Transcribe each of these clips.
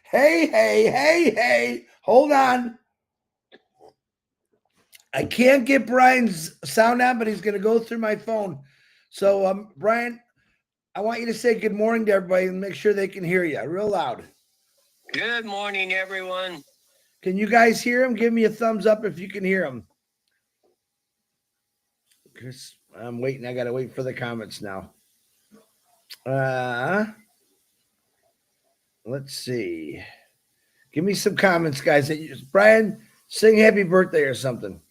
Hey. Hold on. I can't get Brian's sound on, but he's going to go through my phone. So, Brian, I want you to say good morning to everybody and make sure they can hear you real loud. Good morning, everyone. Can you guys hear him? Give me a thumbs up if you can hear him. Chris, I'm waiting. I got to wait for the comments now. Let's see. Give me some comments, guys. Brian, sing happy birthday or something.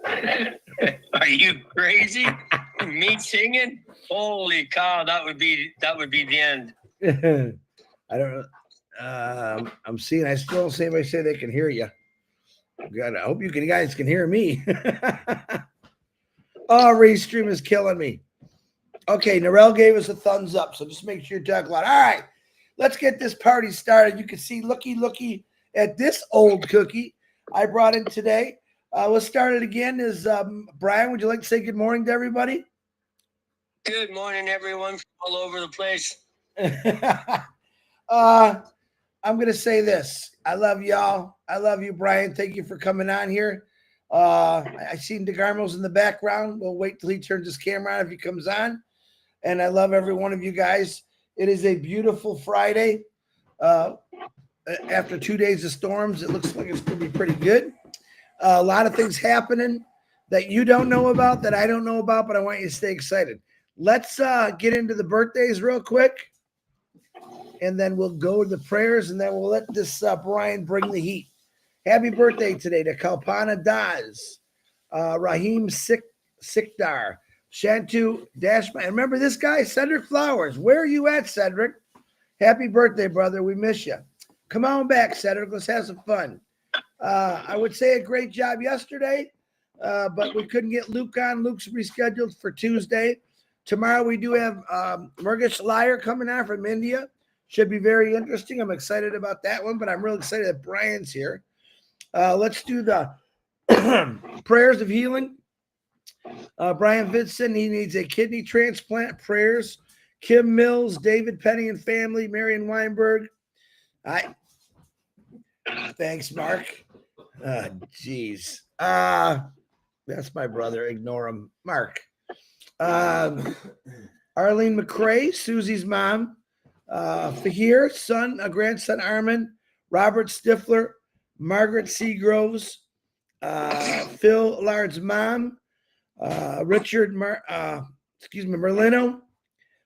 Are you crazy? Me singing? Holy cow, that would be the end. I don't know. I'm seeing. I still don't see anybody say they can hear you. God, I hope you guys can hear me. Oh, Restream is killing me. Okay, Narelle gave us a thumbs up, so just make sure you talk loud. All right, let's get this party started. You can see looky at this old cookie I brought in today. Let's start it again. Brian, would you like to say good morning to everybody? Good morning, everyone from all over the place. I'm going to say this. I love y'all. I love you, Brian. Thank you for coming on here. I seen DeGarmo's in the background. We'll wait till he turns his camera on if he comes on. And I love every one of you guys. It is a beautiful Friday. After 2 days of storms, it looks like it's going to be pretty good. A lot of things happening that you don't know about, that I don't know about, but I want you to stay excited. Let's get into the birthdays real quick. And then we'll go to the prayers, and then we'll let this Brian bring the heat. Happy birthday today to Kalpana Daz, Rahim Sikdar, Shantu Dashman. And remember this guy, Cedric Flowers. Where are you at, Cedric? Happy birthday, brother. We miss you. Come on back, Cedric. Let's have some fun. I would say a great job yesterday, but we couldn't get Luke on. Luke's rescheduled for Tuesday. Tomorrow we do have Murgish Liar coming on from India. Should be very interesting. I'm excited about that one, but I'm really excited that Brian's here. Let's do the prayers of healing. Brian Vidson, he needs a kidney transplant. Prayers. Kim Mills, David Penny and family, Marion Weinberg. Thanks, Mark. Jeez. That's my brother. Ignore him. Mark. Arlene McCrae, Susie's mom. Fahir, son, grandson Armin, Robert Stifler, Margaret Seagroves, Phil Lard's mom, Richard Merlino,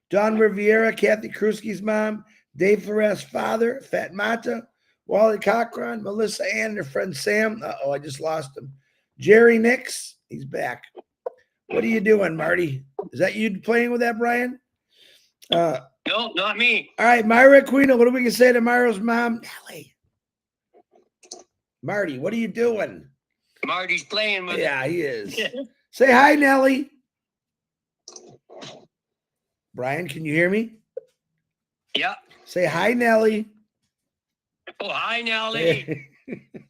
Don Riviera, Kathy Krusky's mom, Dave Flores' father, Fat Mata, Wally Cochran, Melissa Ann, and her friend Sam. I just lost him. Jerry Nix, he's back. What are you doing, Marty? Is that you playing with that, Brian? No, not me. All right, Myra Aquino, what are we going to say to Myra's mom? Nelly. Marty, what are you doing? Marty's playing with Yeah, he is. Say hi, Nelly. Brian, can you hear me? Yeah. Say hi, Nelly. Oh, hi, Nelly.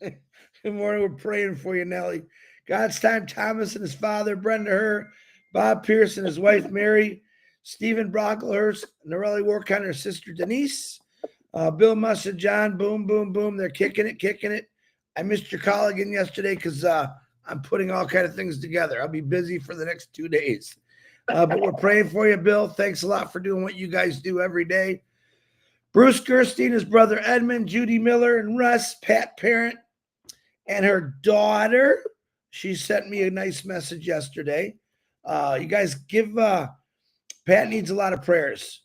Good morning. We're praying for you, Nelly. God's time, Thomas and his father, Brenda Herr, Bob Pierce and his wife, Mary, Stephen Brocklehurst, Norelli Wark on her sister, Denise, Bill Mussa, John, boom. They're kicking it. I missed your call again yesterday because I'm putting all kind of things together. I'll be busy for the next 2 days. But we're praying for you, Bill. Thanks a lot for doing what you guys do every day. Bruce Gerstein, his brother Edmund, Judy Miller, and Russ, Pat Parent, and her daughter. She sent me a nice message yesterday. You guys give Pat needs a lot of prayers.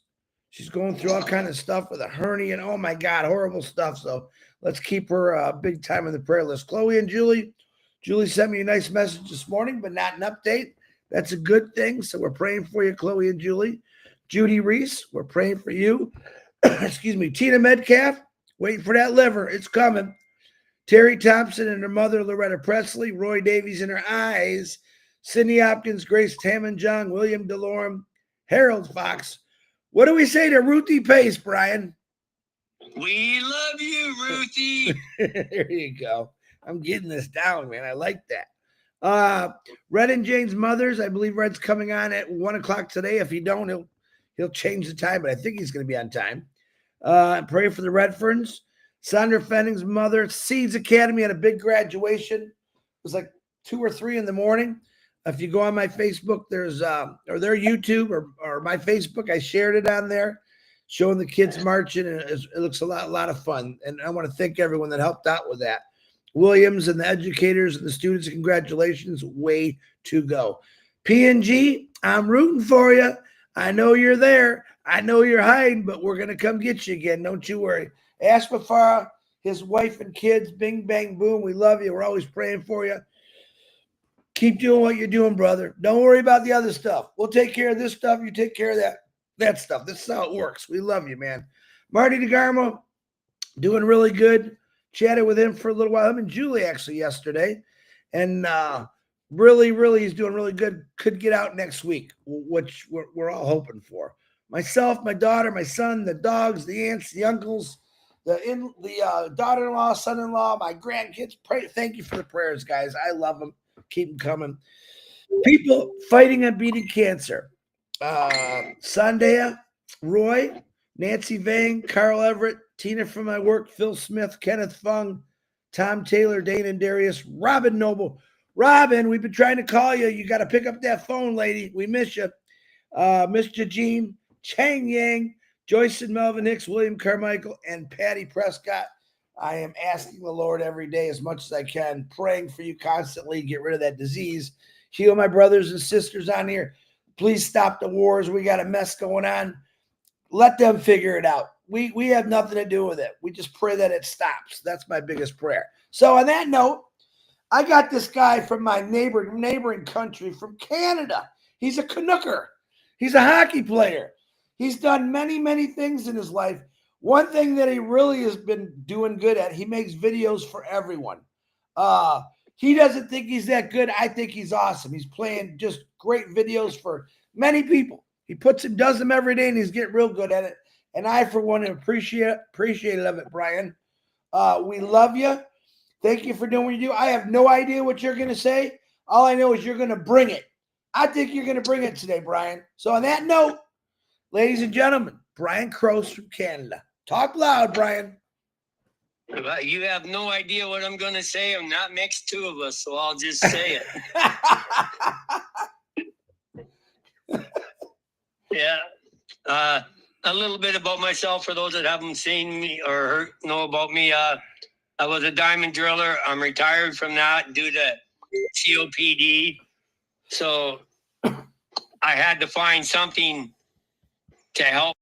She's going through all kind of stuff with a hernia and oh my God, horrible stuff. So let's keep her big time on the prayer list. Chloe and Julie. Julie sent me a nice message this morning, but not an update. That's a good thing. So we're praying for you, Chloe and Julie. Judy Reese, we're praying for you. Excuse me. Tina Metcalf, waiting for that liver. It's coming. Terry Thompson and her mother, Loretta Presley. Roy Davies in her eyes. Cindy Hopkins, Grace Tamanjong, William DeLorme, Harold Fox. What do we say to Ruthie Pace, Brian? We love you, Ruthie. There you go. I'm getting this down, man. I like that. Red and Jane's mothers. I believe Red's coming on at 1 o'clock today. If he don't, he'll change the time, but I think he's going to be on time. Pray for the Redferns. Sandra Fenning's mother. Seeds Academy had a big graduation. It was like 2 or 3 in the morning. If you go on my Facebook, there's or their YouTube or my Facebook, I shared it on there, showing the kids marching, and it looks a lot of fun. And I want to thank everyone that helped out with that. Williams and the educators and the students, congratulations. Way to go. P&G, I'm rooting for you. I know you're there. I know you're hiding, but we're going to come get you again. Don't you worry. Ask Farah, his wife and kids, bing, bang, boom. We love you. We're always praying for you. Keep doing what you're doing, brother. Don't worry about the other stuff. We'll take care of this stuff. You take care of that stuff. This is how it works. We love you, man. Marty DeGarmo, doing really good. Chatted with him for a little while. Him and Julie actually yesterday. And really, he's doing really good. Could get out next week, which we're all hoping for. Myself, my daughter, my son, the dogs, the aunts, the uncles, the daughter-in-law, son-in-law, my grandkids. Thank you for the prayers, guys. I love them. Keep them coming. People fighting and beating cancer. Sandaya, Roy, Nancy Vang, Carl Everett, Tina from my work, Phil Smith, Kenneth Fung, Tom Taylor, Dane and Darius, Robin Noble. Robin, we've been trying to call you. You got to pick up that phone, lady. We miss you. Mr. Jean, Chang Yang, Joyce and Melvin Hicks, William Carmichael, and Patty Prescott. I am asking the Lord every day as much as I can, praying for you constantly, get rid of that disease, heal my brothers and sisters on here. Please stop the wars. We got a mess going on. Let them figure it out. We have nothing to do with it. We just pray that it stops. That's my biggest prayer. So on that note, I got this guy from my neighboring country from Canada. He's a Canucker. He's a hockey player. He's done many things in his life. One thing that he really has been doing good at, he makes videos for everyone. He doesn't think he's that good. I think he's awesome. He's playing just great videos for many people. He does them every day, and he's getting real good at it. And I, for one, appreciate it of it, Brian. We love you. Thank you for doing what you do. I have no idea what you're going to say. All I know is you're going to bring it. I think you're going to bring it today, Brian. So on that note, ladies and gentlemen, Brian Croce from Canada. Talk loud, Brian. You have no idea what I'm going to say. I'm not mixed two of us, so I'll just say it. Yeah. A little bit about myself for those that haven't seen me or know about me. I was a diamond driller. I'm retired from that due to COPD. So I had to find something to help.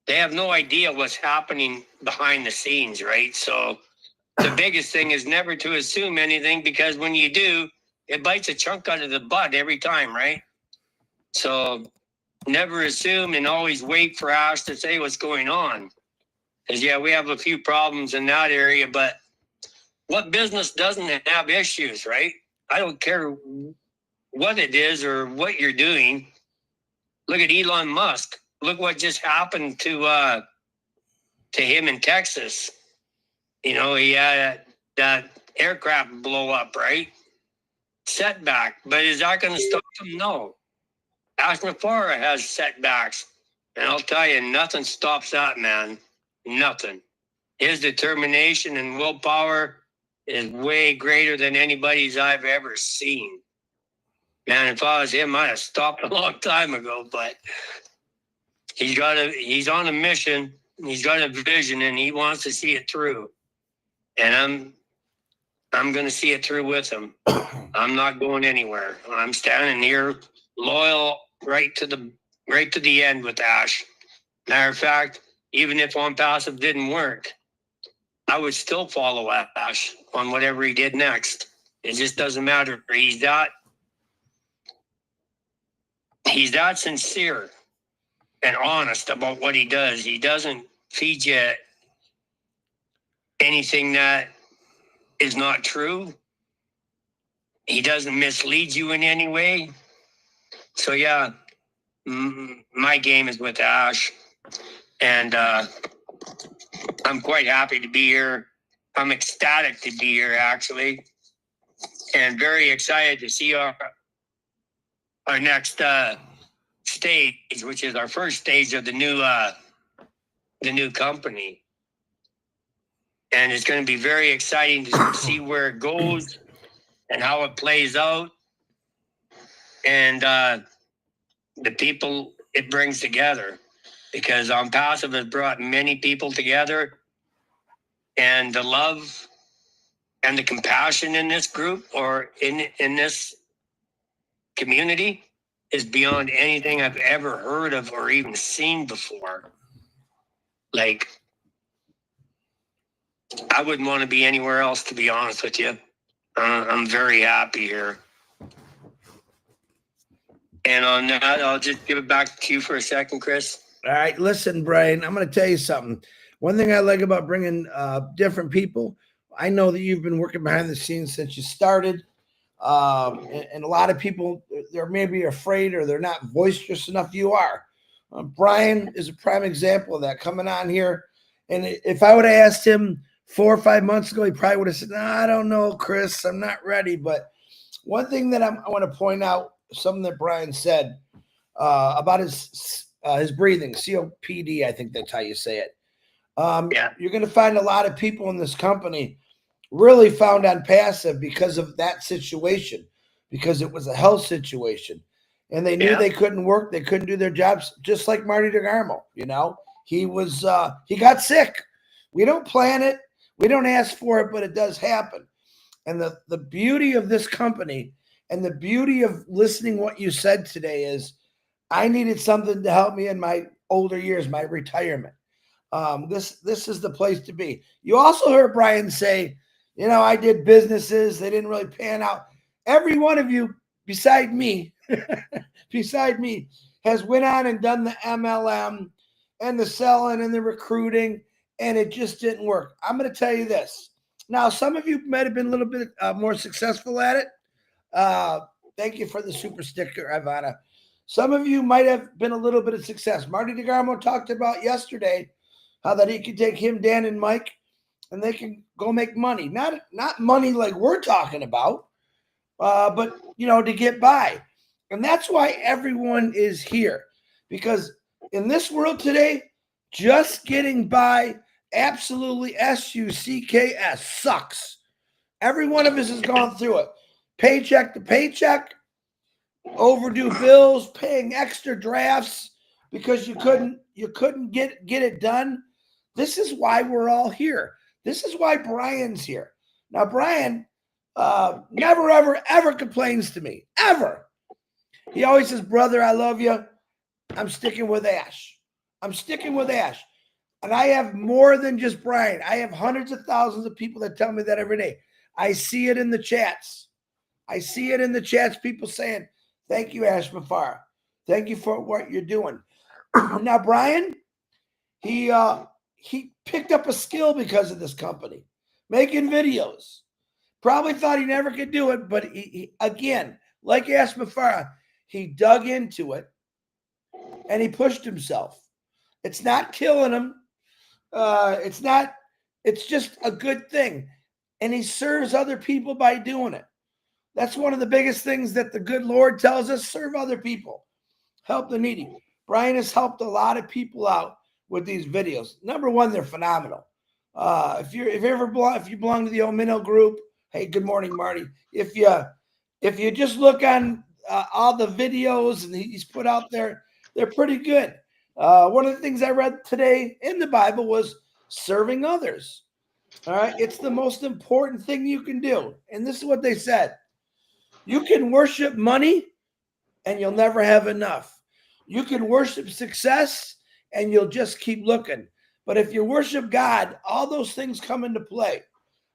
They have no idea what's happening behind the scenes, right? So the biggest thing is never to assume anything, because when you do, it bites a chunk out of the butt every time, right? So never assume and always wait for us to say what's going on. Because, yeah, we have a few problems in that area, but what business doesn't have issues, right? I don't care what it is or what you're doing. Look at Elon Musk. Look what just happened to him in Texas. You know, he had that aircraft blow up, right? Setback. But is that going to stop him? No. Ashnafara has setbacks. And I'll tell you, nothing stops that, man. Nothing. his determination and willpower is way greater than anybody's I've ever seen. Man, if I was him, I'd have stopped a long time ago. But he's on a mission. He's got a vision, and he wants to see it through. And I'm going to see it through with him. I'm not going anywhere. I'm standing here, loyal right to the end with Ash. Matter of fact, even if On Passive didn't work, I would still follow Ash on whatever he did next. It just doesn't matter. He's that sincere and honest about what he does. He doesn't feed you anything that is not true. He doesn't mislead you in any way. So yeah, my game is with Ash, and I'm quite happy to be here. I'm ecstatic to be here, actually, and very excited to see our next stage, which is our first stage of the new company. And it's going to be very exciting to see where it goes and how it plays out, and the people it brings together. Because On Passive has brought many people together, and the love and the compassion in this group or in this community is beyond anything I've ever heard of or even seen before. Like, I wouldn't want to be anywhere else, to be honest with you. I'm very happy here. And on that, I'll just give it back to you for a second, Chris. All right, listen, Brian, I'm going to tell you something. One thing I like about bringing different people, I know that you've been working behind the scenes since you started. And a lot of people, they're maybe afraid or they're not boisterous enough. You are. Brian is a prime example of that, coming on here. And if I would have asked him 4 or 5 months ago, he probably would have said, "No, I don't know, Chris, I'm not ready." But one thing that I want to point out, something that Brian said about his breathing, COPD, I think that's how you say it. Yeah. You're going to find a lot of people in this company really found On Passive because of that situation, because it was a health situation. And they knew they couldn't work. They couldn't do their jobs, just like Marty DeGarmo. You know, he got sick. We don't plan it. We don't ask for it, but it does happen. And the beauty of this company and the beauty of listening what you said today is I needed something to help me in my older years, my retirement. This is the place to be. You also heard Brian say, you know, I did businesses. They didn't really pan out. Every one of you beside me has went on and done the MLM and the selling and the recruiting, and it just didn't work. I'm going to tell you this. Now, some of you might have been a little bit more successful at it. Thank you for the super sticker, Ivana. Some of you might have been a little bit of success. Marty DeGarmo talked about yesterday how that he could take him, Dan, and Mike, and they can go make money. Not money like we're talking about, but, you know, to get by. And that's why everyone is here. Because in this world today, just getting by absolutely SUCKS sucks. Every one of us has gone through it. Paycheck to paycheck, overdue bills, paying extra drafts because you couldn't get it done. This is why we're all here. This is why Brian's here. Now, Brian never, ever complains to me, ever. He always says, "Brother, I love you. I'm sticking with Ash. I'm sticking with Ash." And I have more than just Brian. I have hundreds of thousands of people that tell me that every day. I see it in the chats. People saying, "Thank you, Ash Mafara. Thank you for what you're doing." Now, Brian, he picked up a skill because of this company, making videos. Probably thought he never could do it, but he again, like Ash Mafara, he dug into it and he pushed himself. It's not killing him. It's just a good thing. And he serves other people by doing it. That's one of the biggest things that the good Lord tells us: serve other people, help the needy. Brian has helped a lot of people out with these videos. Number one, they're phenomenal. If you belong to the old Minnow group, hey, good morning, Marty. If you just look on all the videos and he's put out there, they're pretty good. One of the things I read today in the Bible was serving others. All right, it's the most important thing you can do. And this is what they said: you can worship money, and you'll never have enough. You can worship success, and you'll just keep looking. But if you worship God, all those things come into play.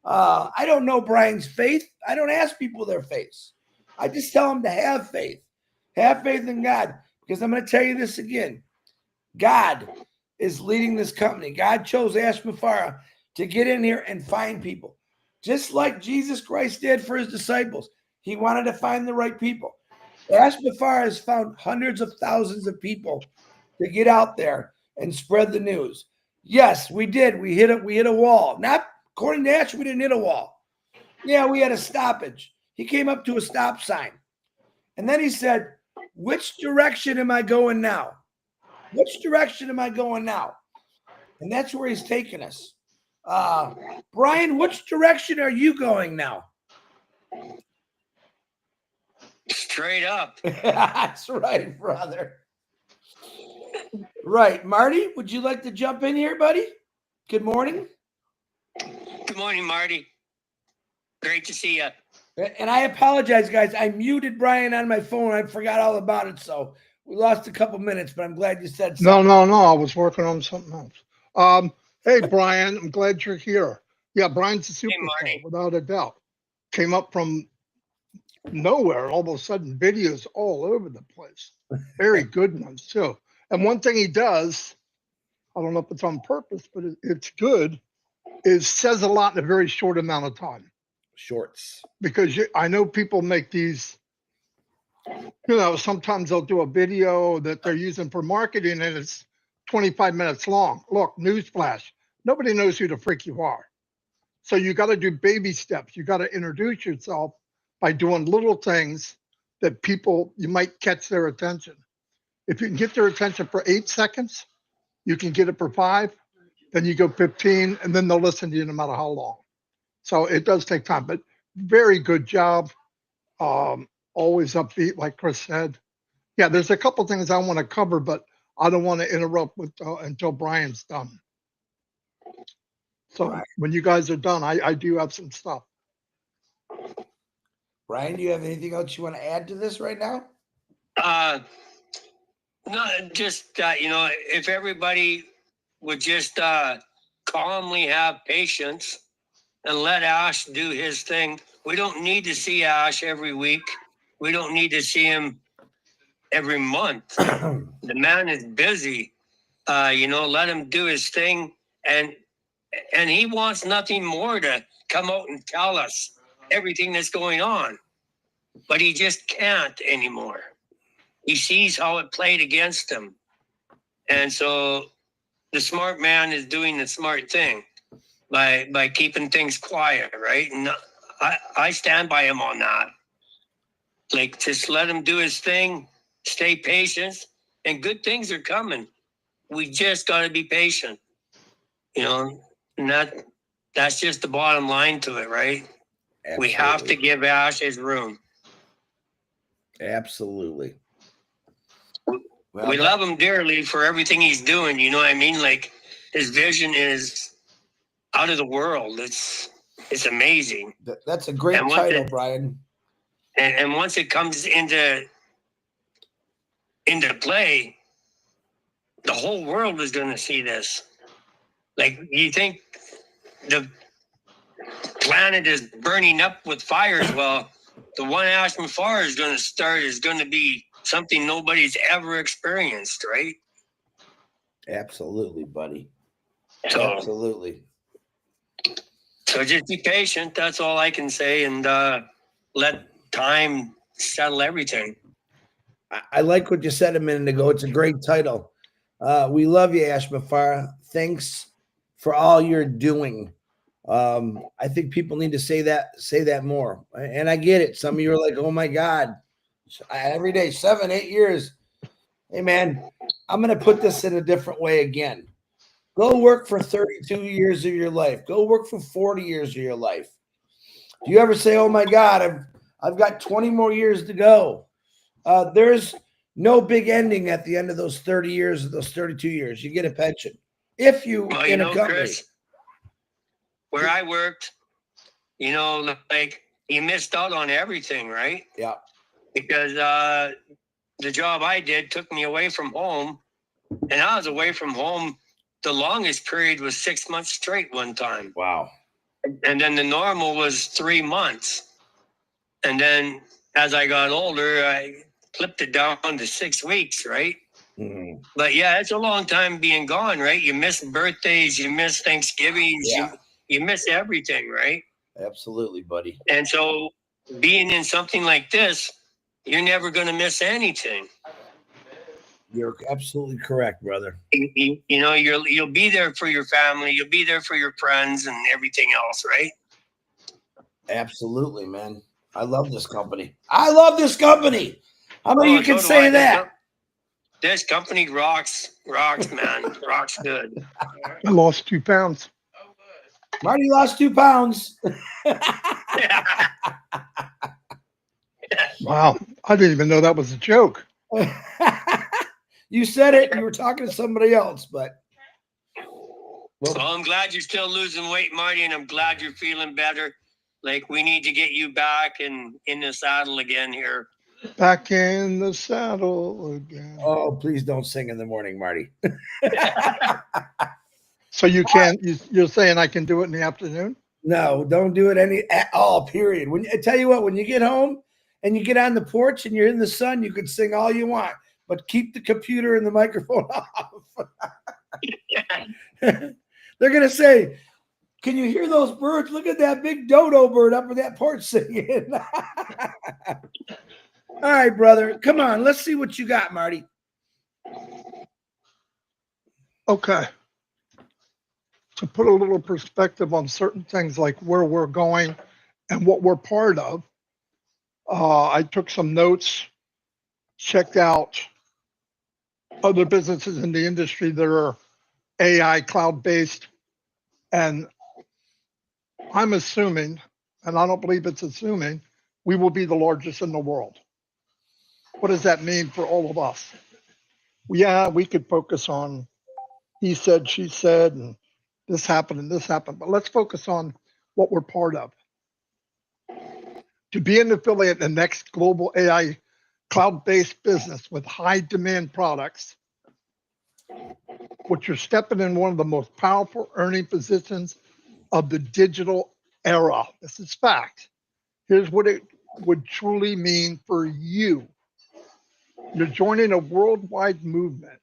I don't know Brian's faith. I don't ask people their faith. I just tell them to have faith. Have faith in God. Because I'm going to tell you this again. God is leading this company. God chose Ash Mafara to get in here and find people. Just like Jesus Christ did for his disciples. He wanted to find the right people. Ash Mafara has found hundreds of thousands of people to get out there and spread the news. Yes, we did. We hit a wall. Not according to Ash, we didn't hit a wall. Yeah, we had a stoppage. He came up to a stop sign. And then he said, which direction am I going now? Which direction am I going now? And that's where he's taking us. Brian, which direction are you going now? Straight up. That's right, brother. Right. Marty, would you like to jump in here, buddy? Good morning. Good morning, Marty. Great to see you. And I apologize, guys. I muted Brian on my phone. I forgot all about it. So we lost a couple minutes, but I'm glad you said something. No. I was working on something else. Hey, Brian, I'm glad you're here. Yeah, Brian's a superstar, without a doubt. Came up from nowhere, all of a sudden videos all over the place. Very good ones, too. And one thing he does, I don't know if it's on purpose, but it's good, is says a lot in a very short amount of time. Shorts. Because I know people make these, sometimes they'll do a video that they're using for marketing and it's 25 minutes long. Look, newsflash, nobody knows who the freak you are. So you got to do baby steps. You got to introduce yourself by doing little things that you might catch their attention. If you can get their attention for 8 seconds, you can get it for 5, then you go 15, and then they'll listen to you no matter how long. So it does take time, but very good job. Always upbeat, like Chris said. Yeah, there's a couple things I want to cover, but I don't want to interrupt until Brian's done. So when you guys are done, I do have some stuff. Brian, do you have anything else you want to add to this right now? No, just if everybody would just calmly have patience and let Ash do his thing. We don't need to see Ash every week. We don't need to see him every month. The man is busy. Let him do his thing, and he wants nothing more to come out and tell us everything that's going on. But he just can't anymore. He sees how it played against him. And so the smart man is doing the smart thing by keeping things quiet, right? And I stand by him on that. Like, just let him do his thing, stay patient, and good things are coming. We just got to be patient, and that's just the bottom line to it, right? Absolutely. We have to give Ash his room. Absolutely. Well, we love him dearly for everything he's doing. You know what I mean? Like, his vision is out of the world. It's amazing. That's a great title, Brian. And once it comes into play, the whole world is going to see this. Like, you think the planet is burning up with fires? Well, the one Ash Mafara is going to start is going to be something nobody's ever experienced, right? Absolutely, buddy. So, absolutely. So just be patient. That's all I can say, and let time settle everything. I like what you said a minute ago. It's a great title. We love you, Ash Mafara. Thanks for all you're doing. I think people need to say that more. And I get it. Some of you are like, oh my God, every day, 7-8 years. Hey man, I'm going to put this in a different way again. Go work for 32 years of your life. Go work for 40 years of your life. Do you ever say, "Oh my God, I've got 20 more years to go"? There's no big ending at the end of those 30 years or those 32 years. You get a pension if you Well, in a company. Chris, where I worked, like you missed out on everything, right? Yeah. Because the job I did took me away from home, and I was away from home. The longest period was 6 months straight one time. Wow. And then the normal was 3 months. And then as I got older, I clipped it down to 6 weeks, right? Mhm. But yeah, it's a long time being gone, right? You miss birthdays, you miss Thanksgivings, Yeah. you miss everything, right? Absolutely, buddy. And so being in something like this, you're never going to miss anything. You're absolutely correct, brother. You'll be there for your family, you'll be there for your friends and everything else, right? Absolutely, man. I love this company. I love this company. How many of you can so do say I. that? This company rocks, man. Rocks good. I lost 2 pounds. Marty lost 2 pounds. Wow. I didn't even know that was a joke. You said it. You were talking to somebody else, but. Well, I'm glad you're still losing weight, Marty, and I'm glad you're feeling better. Like, we need to get you back and in the saddle again here. Back in the saddle again. Oh, please don't sing in the morning, Marty. So you can't, you're saying I can do it in the afternoon? No, don't do it at all, period. When I tell you what, when you get home and you get on the porch and you're in the sun, you can sing all you want, but keep the computer and the microphone off. They're going to say, "Can you hear those birds? Look at that big dodo bird up in that porch singing." All right, brother. Come on. Let's see what you got, Marty. Okay. To put a little perspective on certain things like where we're going and what we're part of, I took some notes, checked out other businesses in the industry that are AI cloud-based, and I'm assuming, and I don't believe it's assuming, we will be the largest in the world. What does that mean for all of us? Yeah, we could focus on he said, she said, and this happened, but let's focus on what we're part of. To be an affiliate in the next global AI cloud-based business with high demand products, which you're stepping in one of the most powerful earning positions of the digital era. This is fact. Here's what it would truly mean for you. You're joining a worldwide movement.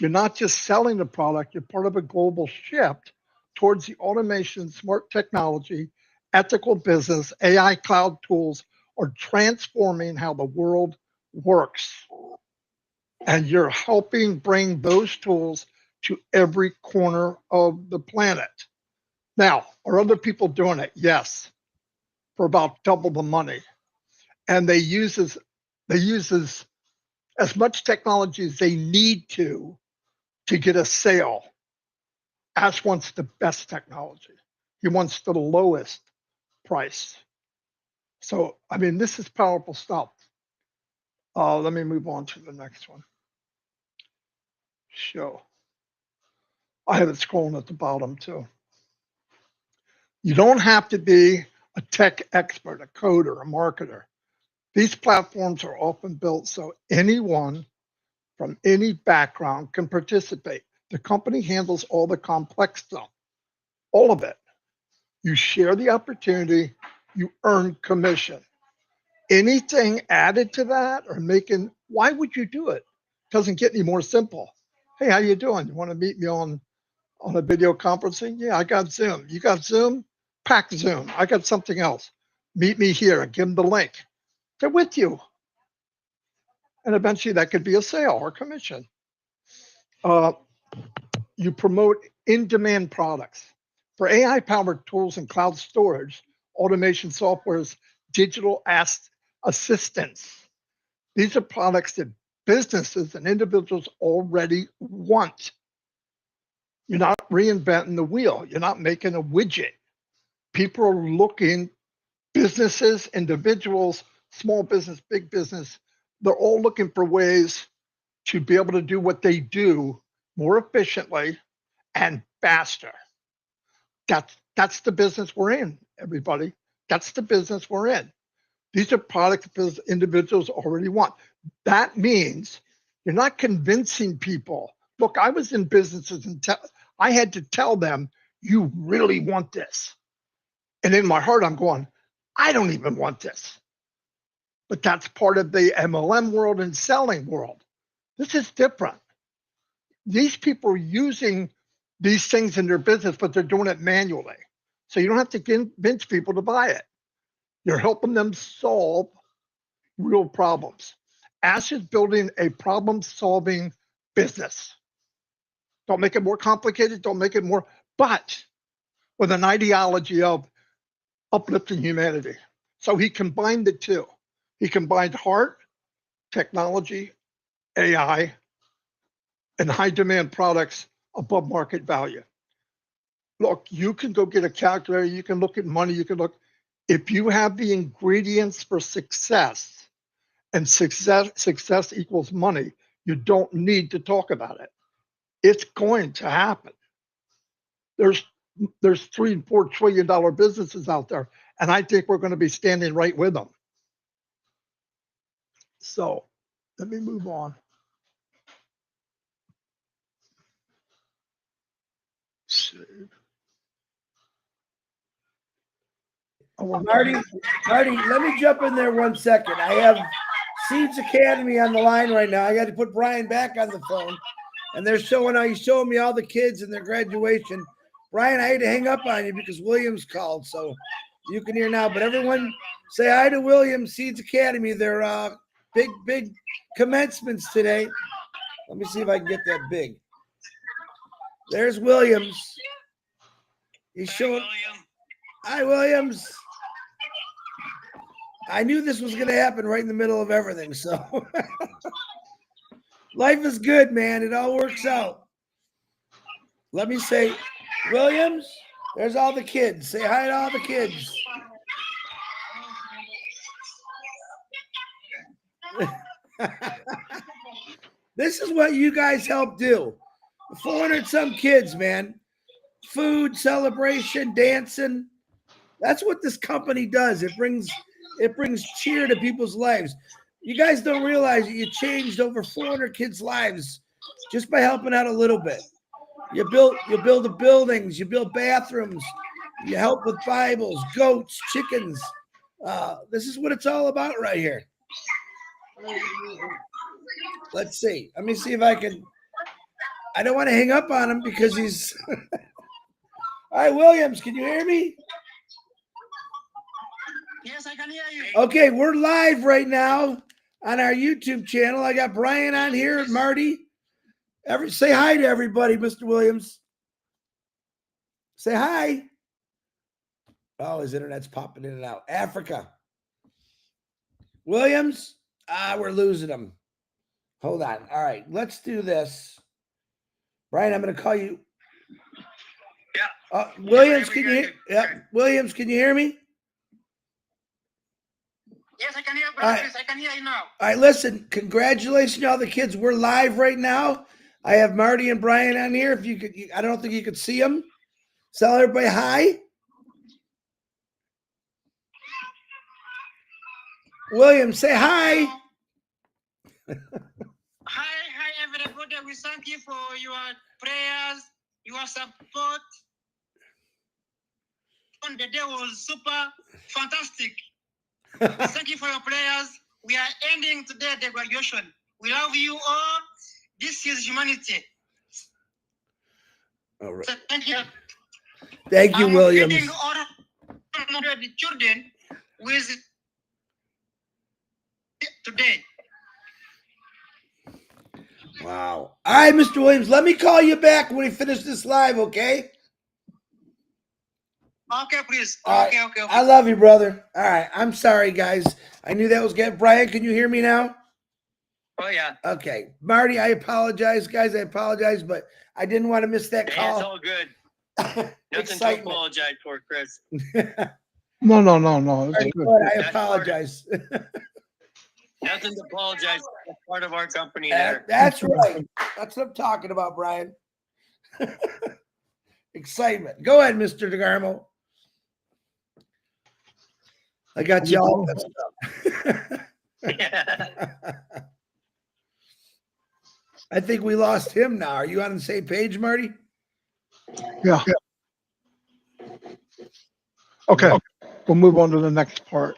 You're not just selling the product, you're part of a global shift towards the automation, smart technology, ethical business, AI cloud tools are transforming how the world works. And you're helping bring those tools to every corner of the planet. Now, are other people doing it? Yes, for about double the money. And they use as much technology as they need to get a sale. Ash wants the best technology. He wants the lowest price. So, I mean, this is powerful stuff. Let me move on to the next one. Show. I have it scrolling at the bottom too. You don't have to be a tech expert, a coder, a marketer. These platforms are often built so anyone from any background can participate. The company handles all the complex stuff, all of it. You share the opportunity, you earn commission. Anything added to that or making, why would you do it? Doesn't get any more simple. Hey, how you doing? You want to meet me on a video conferencing? Yeah, I got Zoom. You got Zoom? Pack Zoom. I got something else. Meet me here and give them the link. They're with you. And eventually that could be a sale or commission. You promote in-demand products. For AI-powered tools and cloud storage, automation software's digital assistants. These are products that businesses and individuals already want. You're not reinventing the wheel. You're not making a widget. People are looking, businesses, individuals, small business, big business, they're all looking for ways to be able to do what they do more efficiently and faster. That's the business we're in, everybody. That's the business we're in. These are products individuals already want. That means you're not convincing people. Look, I was in businesses and I had to tell them, you really want this. And in my heart, I'm going, I don't even want this. But that's part of the MLM world and selling world. This is different. These people are using these things in their business, but they're doing it manually. So you don't have to convince people to buy it. You're helping them solve real problems. Ash is building a problem-solving business. Don't make it more complicated. Don't make it more, but with an ideology of uplifting humanity. So he combined the two. He combined heart, technology, AI, and high demand products above market value. Look, you can go get a calculator, you can look at money, you can look. If you have the ingredients for success, and success equals money, you don't need to talk about it. It's going to happen. There's $3 and $4 trillion businesses out there, and I think we're going to be standing right with them. So let me move on. Save. Marty, let me jump in there 1 second. I have Seeds Academy on the line right now. I got to put Brian back on the phone, and he's showing me all the kids and their graduation. Brian, I had to hang up on you because Williams called, so you can hear now. But everyone, say hi to Williams, Seeds Academy. They're big commencements today. Let me see if I can get that big. There's Williams. He's showing. Hi, Williams. I knew this was going to happen right in the middle of everything. So life is good, man. It all works out. Let me say, Williams, there's all the kids. Say hi to all the kids. This is what you guys help do. 400 some kids, man. Food, celebration, dancing. That's what this company does. It brings cheer to people's lives. You guys don't realize that you changed over 400 kids' lives just by helping out a little bit. You build the buildings, you build bathrooms, you help with Bibles, goats, chickens. This is what it's all about right here. Let's see. Let me see if I can. I don't want to hang up on him because he's. All right, Williams, can you hear me? Yes, I can hear you. Okay, we're live right now on our YouTube channel. I got Brian on here, Marty. Say hi to everybody, Mr. Williams. Say hi. Oh, his internet's popping in and out. Africa. Williams, we're losing him. Hold on. All right, let's do this. Brian, I'm going to call you. Yeah. Williams, can you hear? Yeah, Williams, can you hear me? Yes, I can hear you. Right. I can hear you now. All right, listen. Congratulations to all the kids. We're live right now. I have Marty and Brian on here. If you could, I don't think you could see them. Tell everybody hi. William, say hi. Hi, everybody. We thank you for your prayers, your support. On the day was super fantastic. Thank you for your prayers. We are ending today the graduation. We love you all. This is humanity. All right. So thank you. Thank you, Williams. Feeding all 100 children with today. Wow. All right, Mr. Williams, let me call you back when we finish this live, okay? Okay, please. Okay. Okay. I love you, brother. All right. I'm sorry, guys. I knew that was good. Brian, can you hear me now? Oh yeah, Okay, Marty, I apologize, guys. I apologize, but I didn't want to miss that it's call. all good. Nothing to Excitement. apologize for, Chris. No. It's Marty, good. go ahead, I That's part of- apologize. Nothing to apologize. That's part of our company there. That's right. That's what I'm talking about, Brian. Excitement. Go ahead, Mr. DeGarmo. I got you all messed up. I think we lost him now. Are you on the same page, Marty? Yeah. Okay. We'll move on to the next part.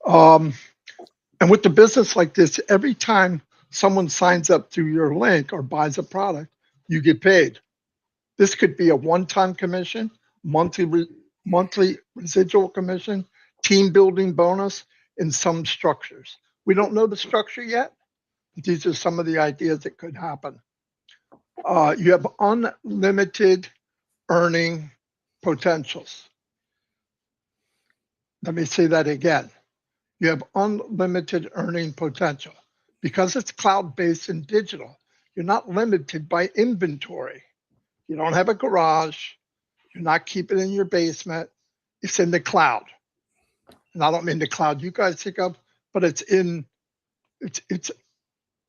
And with the business like this, every time someone signs up through your link or buys a product, you get paid. This could be a one-time commission, monthly residual commission, team building bonus in some structures. We don't know the structure yet, but these are some of the ideas that could happen. You have unlimited earning potentials. Let me say that again. You have unlimited earning potential. Because it's cloud-based and digital, you're not limited by inventory. You don't have a garage. You're not keeping it in your basement. It's in the cloud. And I don't mean the cloud you guys think of, but it's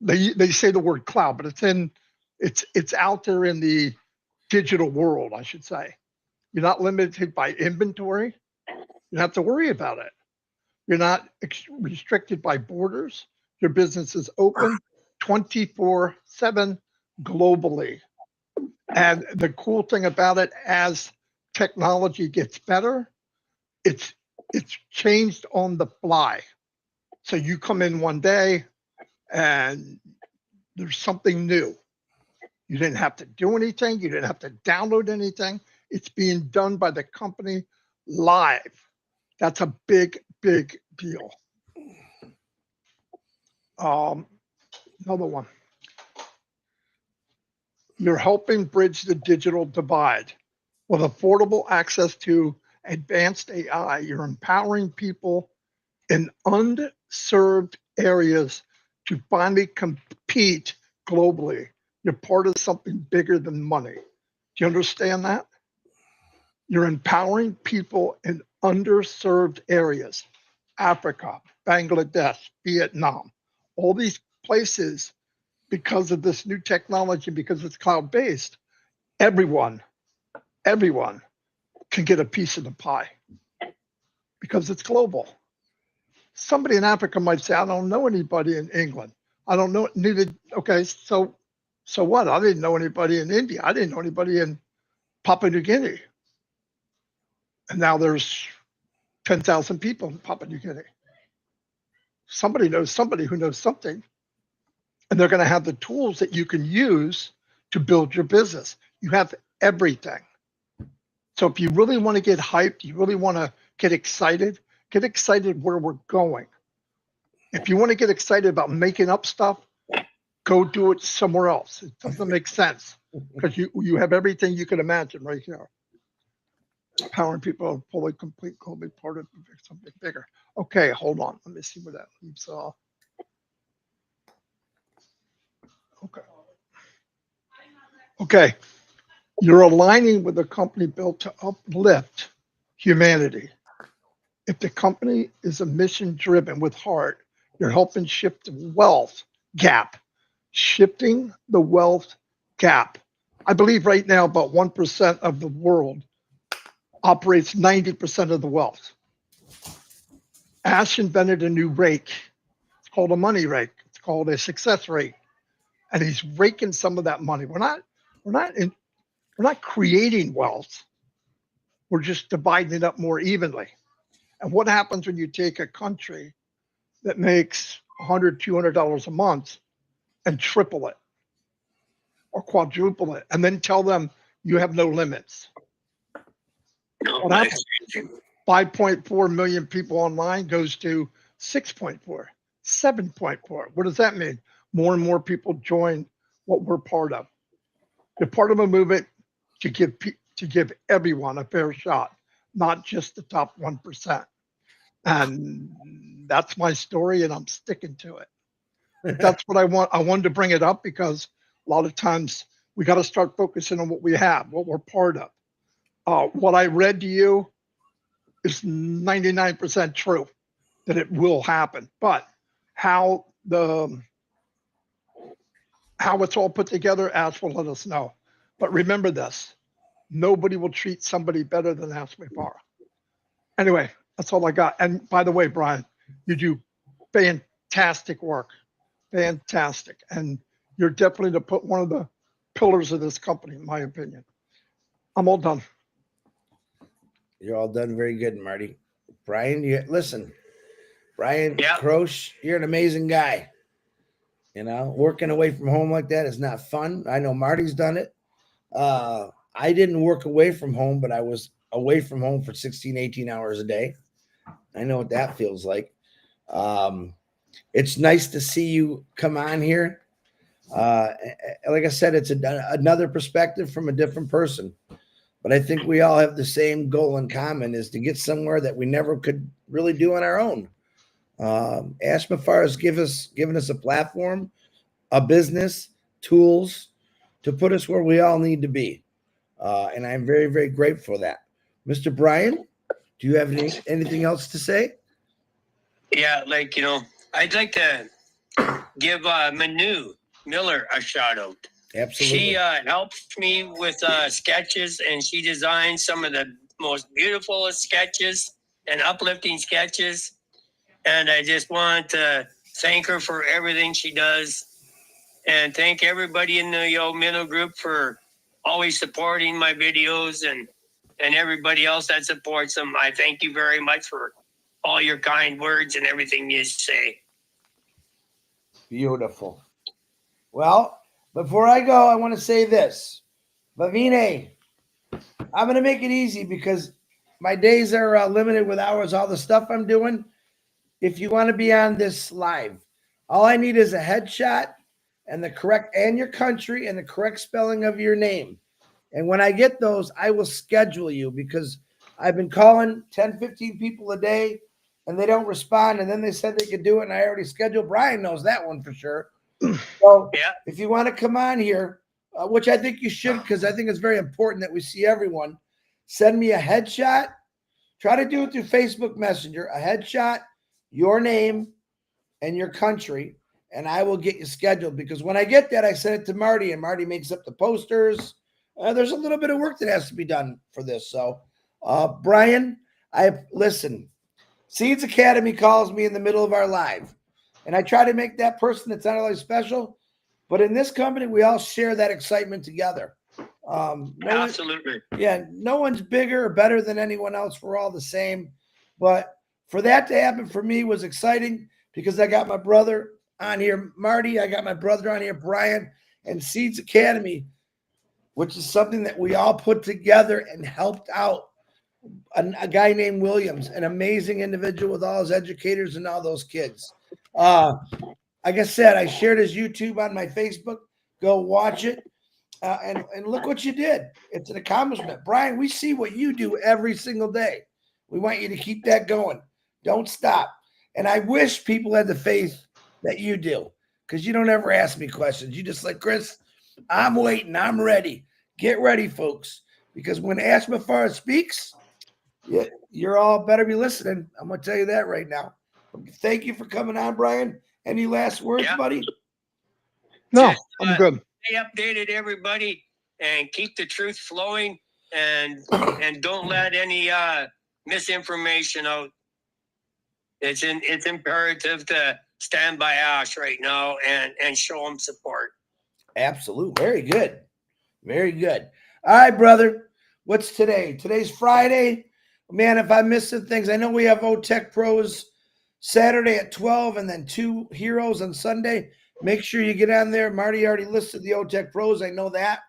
they say the word cloud, but it's out there in the digital world, I should say. You're not limited by inventory. You don't have to worry about it. You're not restricted by borders. Your business is open 24/7 globally. And the cool thing about it, as technology gets better, it's changed on the fly. So you come in one day and there's something new. You didn't have to do anything. You didn't have to download anything. It's being done by the company live. That's a big deal. Another one. You're helping bridge the digital divide. With affordable access to advanced AI, you're empowering people in unserved areas to finally compete globally. You're part of something bigger than money. Do you understand that? You're empowering people in underserved areas, Africa, Bangladesh, Vietnam, all these places, because of this new technology, because it's cloud-based, everyone can get a piece of the pie because it's global. Somebody in Africa might say, I don't know anybody in England. I don't know, neither, okay, so what? I didn't know anybody in India. I didn't know anybody in Papua New Guinea. And now there's 10,000 people in Papua New Guinea. Somebody knows somebody who knows something. And they're going to have the tools that you can use to build your business. You have everything. So if you really want to get hyped, you really want to get excited where we're going. If you want to get excited about making up stuff, go do it somewhere else. It doesn't make sense because you have everything you can imagine right here. Empowering people to fully complete globally part of something bigger. Okay, hold on. Let me see where that leaves off. Okay. You're aligning with a company built to uplift humanity. If the company is a mission driven with heart, you're helping shift the wealth gap. Shifting the wealth gap. I believe right now about 1% of the world operates 90% of the wealth. Ash invented a new rake. It's called a money rake. It's called a success rate. And he's raking some of that money. We're not creating wealth. We're just dividing it up more evenly. And what happens when you take a country that makes $100, $200 a month and triple it or quadruple it and then tell them you have no limits? What happens? 5.4 million people online goes to 6.4, 7.4. What does that mean? More and more people join what we're part of. You're part of a movement to give everyone a fair shot, not just the top 1%. And that's my story, and I'm sticking to it. That's what I want. I wanted to bring it up because a lot of times we got to start focusing on what we have, what we're part of. What I read to you is 99% true that it will happen, but how it's all put together, Ash will let us know. But remember this: nobody will treat somebody better than Ash Farah. Anyway, that's all I got. And by the way, Brian, you do fantastic work, fantastic, and you're definitely one of the pillars of this company, in my opinion. I'm all done. You're all done very good, Marty. Brian, listen, Brian Yeah. Croce, you're an amazing guy. You know, working away from home like that is not fun. I know Marty's done it. I didn't work away from home, but I was away from home for 16, 18 hours a day. I know what that feels like. It's nice to see you come on here. Like I said, it's another perspective from a different person. But I think we all have the same goal in common, is to get somewhere that we never could really do on our own. Ash Mafar has given us a platform, a business, tools to put us where we all need to be. And I'm very, very grateful for that. Mr. Brian, do you have anything else to say? Yeah, like, I'd like to give Manu Miller a shout out. Absolutely. She helps me with sketches, and she designs some of the most beautiful sketches and uplifting sketches. And I just want to thank her for everything she does, and thank everybody in the Middle group for always supporting my videos, and everybody else that supports them. I thank you very much for all your kind words and everything you say. Beautiful. Well, before I go, I want to say this. Bavine, I'm going to make it easy because my days are limited with hours, all the stuff I'm doing. If you want to be on this live, all I need is a headshot and your country and the correct spelling of your name. And when I get those, I will schedule you, because I've been calling 10, 15 people a day and they don't respond. And then they said they could do it, and I already scheduled. Brian knows that one for sure. So yeah, if you want to come on here, which I think you should, because I think it's very important that we see everyone, send me a headshot. Try to do it through Facebook Messenger, a headshot, your name, and your country, and I will get you scheduled. Because when I get that, I send it to Marty, and Marty makes up the posters. There's a little bit of work that has to be done for this. So, Brian, listen. Seeds Academy calls me in the middle of our live, and I try to make that person that's not only special, but in this company, we all share that excitement together. absolutely. No one's bigger or better than anyone else. We're all the same. But for that to happen for me was exciting, because I got my brother on here, Marty. I got my brother on here, Brian, and Seeds Academy, which is something that we all put together and helped out a guy named Williams, an amazing individual with all his educators and all those kids. Like I said, I shared his YouTube on my Facebook. Go watch it. And look what you did. It's an accomplishment. Brian, we see what you do every single day. We want you to keep that going. Don't stop. And I wish people had the faith that you do, because you don't ever ask me questions. You just like, Chris, I'm waiting. I'm ready. Get ready, folks, because when Ash Mafar speaks, you're all better be listening. I'm going to tell you that right now. Thank you for coming on, Brian. Any last words, buddy? No, I'm good. Stay updated, everybody, and keep the truth flowing, and don't let any misinformation out. It's imperative to stand by Ash right now and show him support. Absolutely. Very good. Very good. All right, brother. What's today? Today's Friday. Man, if I'm missing things, I know we have OTech Pros Saturday at 12 and then 2 Heroes on Sunday. Make sure you get on there. Marty already listed the OTech Pros. I know that.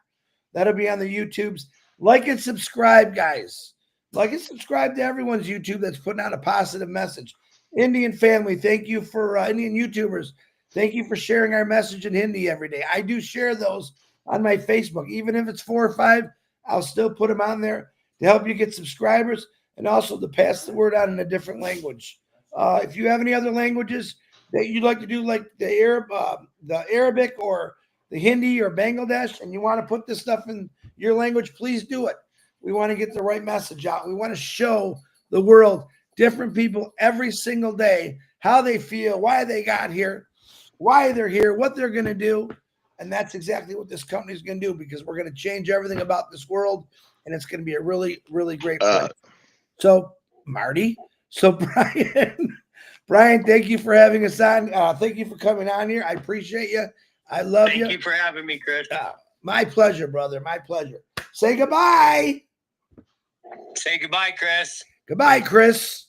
That'll be on the YouTubes. Like and subscribe, guys. Like and subscribe to everyone's YouTube that's putting out a positive message. Indian family, thank you for Indian YouTubers. Thank you for sharing our message in Hindi every day. I do share those on my Facebook. Even if it's 4 or 5, I'll still put them on there to help you get subscribers, and also to pass the word out in a different language. If you have any other languages, that you'd like to do, like the Arabic or the Hindi or Bangladesh, and you want to put this stuff in your language, please do it. We want to get the right message out. We want to show the world different people every single day, how they feel, why they got here, why they're here, what they're going to do. And that's exactly what this company is going to do, because we're going to change everything about this world, and it's going to be a really, really great place. So, Marty, Brian, thank you for having us on. Thank you for coming on here. I appreciate you. I love you. Thank you for having me, Chris. My pleasure, brother. My pleasure. Say goodbye. Say goodbye, Chris. Goodbye, Chris.